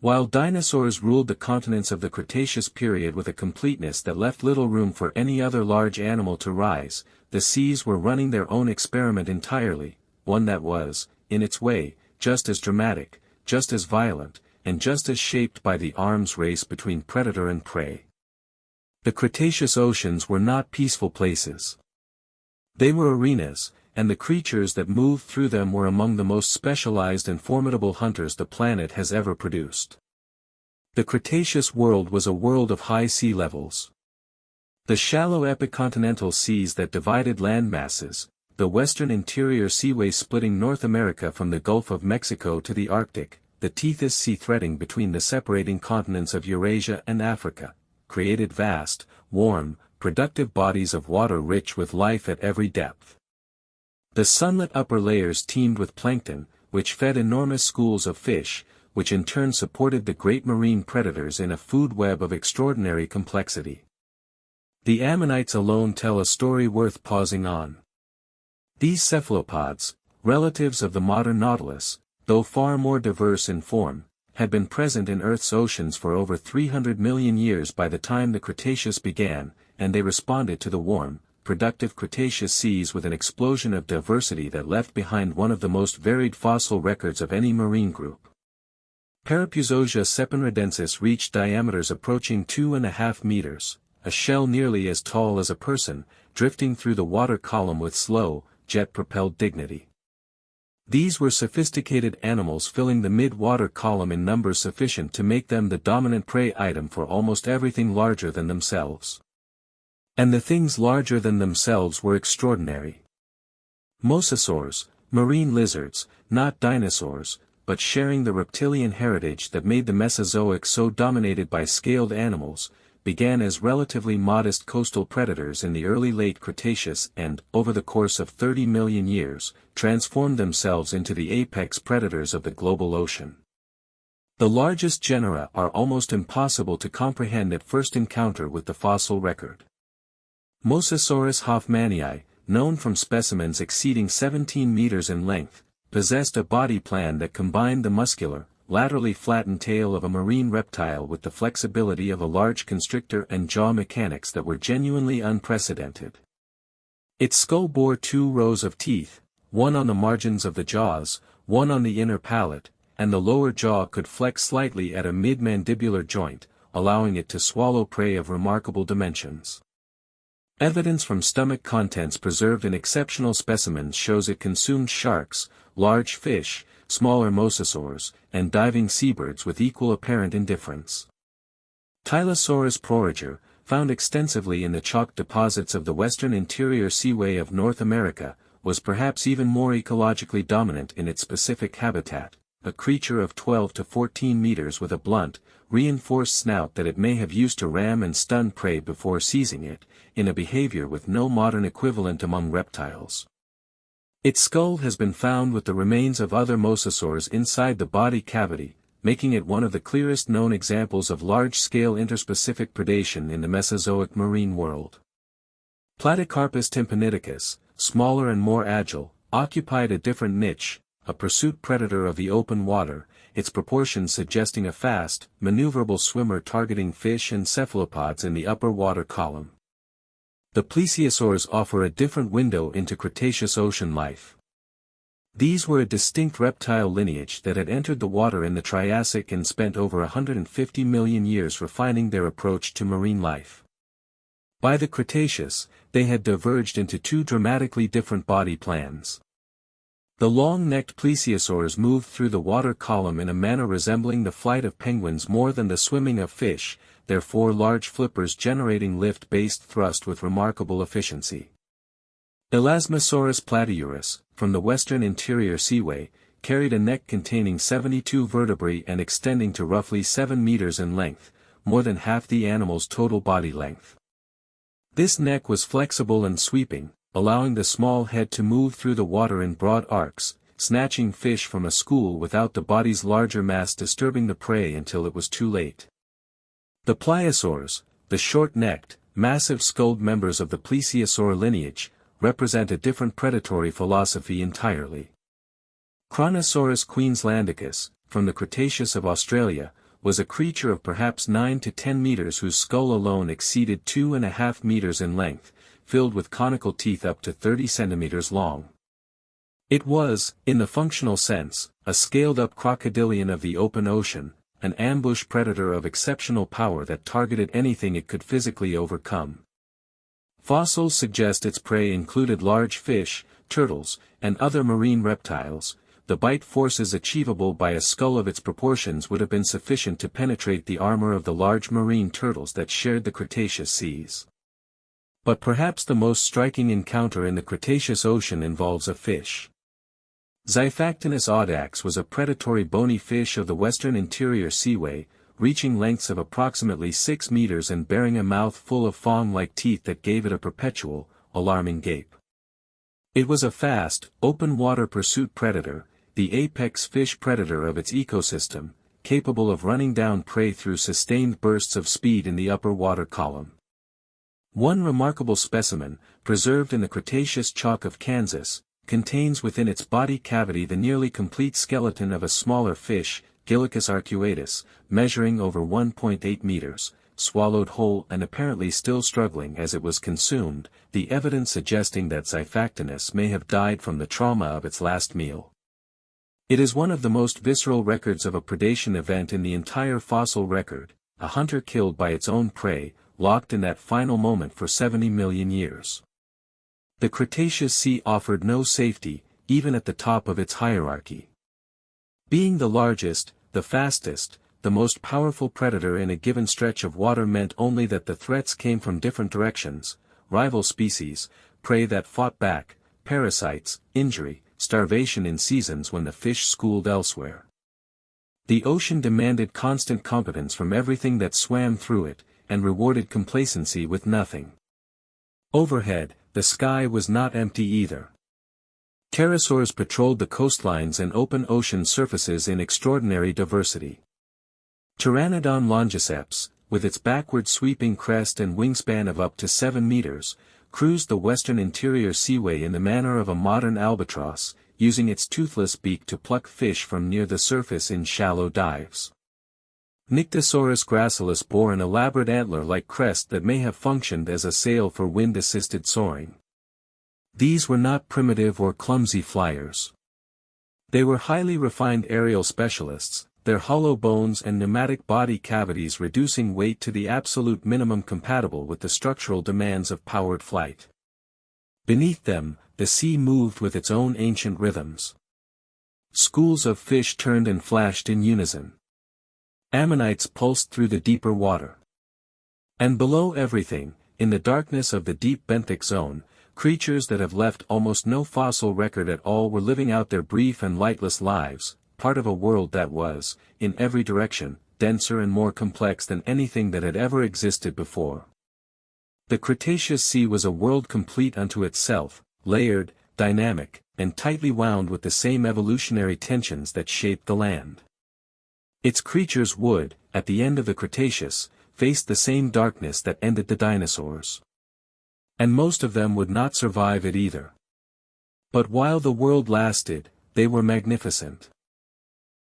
While dinosaurs ruled the continents of the Cretaceous period with a completeness that left little room for any other large animal to rise, the seas were running their own experiment entirely, one that was, in its way, just as dramatic, just as violent, and just as shaped by the arms race between predator and prey. The Cretaceous oceans were not peaceful places. They were arenas, and the creatures that moved through them were among the most specialized and formidable hunters the planet has ever produced. The Cretaceous world was a world of high sea levels. The shallow epicontinental seas that divided land masses, the western interior seaway splitting North America from the Gulf of Mexico to the Arctic, the Tethys Sea threading between the separating continents of Eurasia and Africa, created vast, warm, productive bodies of water rich with life at every depth. The sunlit upper layers teemed with plankton, which fed enormous schools of fish, which in turn supported the great marine predators in a food web of extraordinary complexity. The ammonites alone tell a story worth pausing on. These cephalopods, relatives of the modern nautilus, though far more diverse in form, had been present in Earth's oceans for over 300 million years by the time the Cretaceous began, and they responded to the warm, productive Cretaceous seas with an explosion of diversity that left behind one of the most varied fossil records of any marine group. Parapuzosia sepenredensis reached diameters approaching 2.5 meters, a shell nearly as tall as a person, drifting through the water column with slow, jet-propelled dignity. These were sophisticated animals filling the mid-water column in numbers sufficient to make them the dominant prey item for almost everything larger than themselves. And the things larger than themselves were extraordinary. Mosasaurs, marine lizards, not dinosaurs, but sharing the reptilian heritage that made the Mesozoic so dominated by scaled animals, began as relatively modest coastal predators in the early late Cretaceous and, over the course of 30 million years, transformed themselves into the apex predators of the global ocean. The largest genera are almost impossible to comprehend at first encounter with the fossil record. Mosasaurus hoffmanii, known from specimens exceeding 17 meters in length, possessed a body plan that combined the muscular, laterally flattened tail of a marine reptile with the flexibility of a large constrictor and jaw mechanics that were genuinely unprecedented. Its skull bore 2 rows of teeth, one on the margins of the jaws, one on the inner palate, and the lower jaw could flex slightly at a mid-mandibular joint, allowing it to swallow prey of remarkable dimensions. Evidence from stomach contents preserved in exceptional specimens shows it consumed sharks, large fish, smaller mosasaurs, and diving seabirds with equal apparent indifference. Tylosaurus proriger, found extensively in the chalk deposits of the western interior seaway of North America, was perhaps even more ecologically dominant in its specific habitat, a creature of 12 to 14 meters with a blunt, reinforced snout that it may have used to ram and stun prey before seizing it, in a behavior with no modern equivalent among reptiles. Its skull has been found with the remains of other mosasaurs inside the body cavity, making it one of the clearest known examples of large-scale interspecific predation in the Mesozoic marine world. Platycarpus tympaniticus, smaller and more agile, occupied a different niche, a pursuit predator of the open water, its proportions suggesting a fast, maneuverable swimmer targeting fish and cephalopods in the upper water column. The plesiosaurs offer a different window into Cretaceous ocean life. These were a distinct reptile lineage that had entered the water in the Triassic and spent over 150 million years refining their approach to marine life. By the Cretaceous, they had diverged into 2 dramatically different body plans. The long-necked plesiosaurs moved through the water column in a manner resembling the flight of penguins more than the swimming of fish, their 4 large flippers generating lift-based thrust with remarkable efficiency. Elasmosaurus platyurus, from the western interior seaway, carried a neck containing 72 vertebrae and extending to roughly 7 meters in length, more than half the animal's total body length. This neck was flexible and sweeping, allowing the small head to move through the water in broad arcs, snatching fish from a school without the body's larger mass disturbing the prey until it was too late. The pliosaurs, the short-necked, massive-skulled members of the plesiosaur lineage, represent a different predatory philosophy entirely. Kronosaurus queenslandicus, from the Cretaceous of Australia, was a creature of perhaps 9 to 10 meters whose skull alone exceeded 2.5 meters in length, filled with conical teeth up to 30 centimeters long. It was, in the functional sense, a scaled-up crocodilian of the open ocean, an ambush predator of exceptional power that targeted anything it could physically overcome. Fossils suggest its prey included large fish, turtles, and other marine reptiles. The bite forces achievable by a skull of its proportions would have been sufficient to penetrate the armor of the large marine turtles that shared the Cretaceous seas. But perhaps the most striking encounter in the Cretaceous ocean involves a fish. Xiphactinus audax was a predatory bony fish of the western interior seaway, reaching lengths of approximately 6 meters and bearing a mouth full of fang-like teeth that gave it a perpetual, alarming gape. It was a fast, open-water pursuit predator, the apex fish predator of its ecosystem, capable of running down prey through sustained bursts of speed in the upper water column. One remarkable specimen, preserved in the Cretaceous chalk of Kansas, contains within its body cavity the nearly complete skeleton of a smaller fish, Gillicus arcuatus, measuring over 1.8 meters, swallowed whole and apparently still struggling as it was consumed, the evidence suggesting that Xiphactinus may have died from the trauma of its last meal. It is one of the most visceral records of a predation event in the entire fossil record, a hunter killed by its own prey, locked in that final moment for 70 million years. The Cretaceous sea offered no safety, even at the top of its hierarchy. Being the largest, the fastest, the most powerful predator in a given stretch of water meant only that the threats came from different directions: rival species, prey that fought back, parasites, injury, starvation in seasons when the fish schooled elsewhere. The ocean demanded constant competence from everything that swam through it, and rewarded complacency with nothing. Overhead, the sky was not empty either. Pterosaurs patrolled the coastlines and open ocean surfaces in extraordinary diversity. Pteranodon longiceps, with its backward sweeping crest and wingspan of up to 7 meters, cruised the western interior seaway in the manner of a modern albatross, using its toothless beak to pluck fish from near the surface in shallow dives. Nyctosaurus gracilis bore an elaborate antler-like crest that may have functioned as a sail for wind-assisted soaring. These were not primitive or clumsy flyers. They were highly refined aerial specialists, their hollow bones and pneumatic body cavities reducing weight to the absolute minimum compatible with the structural demands of powered flight. Beneath them, the sea moved with its own ancient rhythms. Schools of fish turned and flashed in unison. Ammonites pulsed through the deeper water. And below everything, in the darkness of the deep benthic zone, creatures that have left almost no fossil record at all were living out their brief and lightless lives, part of a world that was, in every direction, denser and more complex than anything that had ever existed before. The Cretaceous sea was a world complete unto itself, layered, dynamic, and tightly wound with the same evolutionary tensions that shaped the land. Its creatures would, at the end of the Cretaceous, face the same darkness that ended the dinosaurs. And most of them would not survive it either. But while the world lasted, they were magnificent.